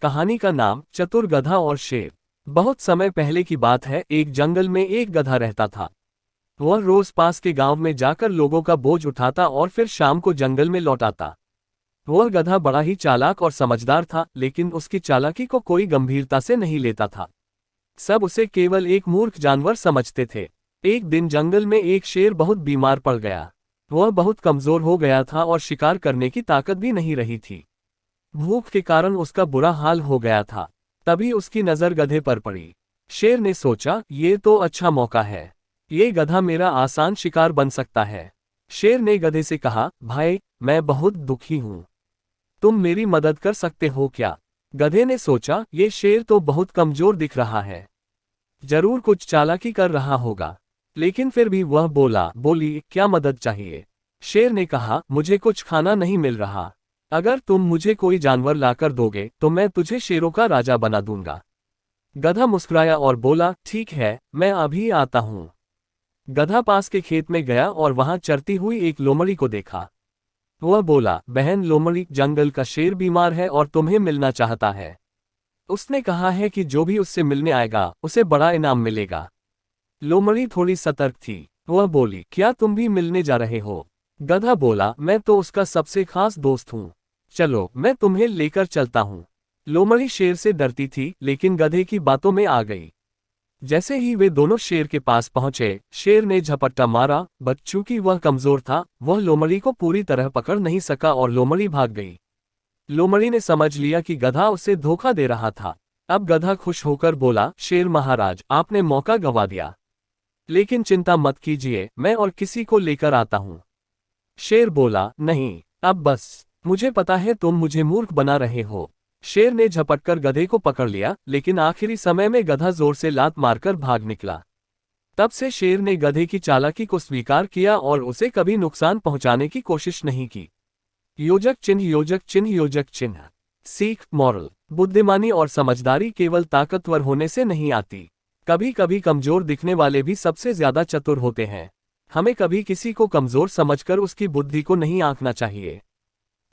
कहानी का नाम चतुर गधा और शेर। बहुत समय पहले की बात है, एक जंगल में एक गधा रहता था। वह रोज पास के गांव में जाकर लोगों का बोझ उठाता और फिर शाम को जंगल में लौट आता। वह गधा बड़ा ही चालाक और समझदार था, लेकिन उसकी चालाकी को कोई गंभीरता से नहीं लेता था। सब उसे केवल एक मूर्ख जानवर समझते थे। एक दिन जंगल में एक शेर बहुत बीमार पड़ गया। वह बहुत कमजोर हो गया था और शिकार करने की ताकत भी नहीं रही थी। भूख के कारण उसका बुरा हाल हो गया था। तभी उसकी नजर गधे पर पड़ी। शेर ने सोचा, ये तो अच्छा मौका है। ये गधा मेरा आसान शिकार बन सकता है। शेर ने गधे से कहा, भाई, मैं बहुत दुखी हूं। तुम मेरी मदद कर सकते हो क्या? गधे ने सोचा, ये शेर तो बहुत कमजोर दिख रहा है। जरूर कुछ चालाकी कर रहा होगा। लेकिन फिर भी वह बोली, क्या मदद चाहिए? शेर ने कहा, मुझे कुछ खाना नहीं मिल रहा। अगर तुम मुझे कोई जानवर लाकर दोगे तो मैं तुझे शेरों का राजा बना दूंगा। गधा मुस्कुराया और बोला, ठीक है, मैं अभी आता हूं। गधा पास के खेत में गया और वहां चरती हुई एक लोमड़ी को देखा। वह बोला, बहन लोमड़ी, जंगल का शेर बीमार है और तुम्हें मिलना चाहता है। उसने कहा है कि जो भी उससे मिलने आएगा उसे बड़ा इनाम मिलेगा। लोमड़ी थोड़ी सतर्क थी। वह बोली, क्या तुम भी मिलने जा रहे हो? गधा बोला, मैं तो उसका सबसे खास दोस्त हूँ। चलो, मैं तुम्हें लेकर चलता हूँ। लोमड़ी शेर से डरती थी, लेकिन गधे की बातों में आ गई। जैसे ही वे दोनों शेर के पास पहुंचे, शेर ने झपट्टा मारा, बट चूंकि वह कमजोर था, वह लोमड़ी को पूरी तरह पकड़ नहीं सका और लोमड़ी भाग गई। लोमड़ी ने समझ लिया कि गधा उसे धोखा दे रहा था। अब गधा खुश होकर बोला, शेर महाराज, आपने मौका गंवा दिया। लेकिन चिंता मत कीजिए, मैं और किसी को लेकर आता हूँ। शेर बोला, नहीं, अब बस। मुझे पता है तुम मुझे मूर्ख बना रहे हो। शेर ने झपटकर गधे को पकड़ लिया, लेकिन आखिरी समय में गधा जोर से लात मारकर भाग निकला। तब से शेर ने गधे की चालाकी को स्वीकार किया और उसे कभी नुकसान पहुंचाने की कोशिश नहीं की। योजक चिन्ह, योजक चिन्ह, योजक चिन्ह। सीख, मॉरल। बुद्धिमानी और समझदारी केवल ताकतवर होने से नहीं आती। कभी कभी कमजोर दिखने वाले भी सबसे ज्यादा चतुर होते हैं। हमें कभी किसी को कमजोर समझकर उसकी बुद्धि को नहीं आंकना चाहिए।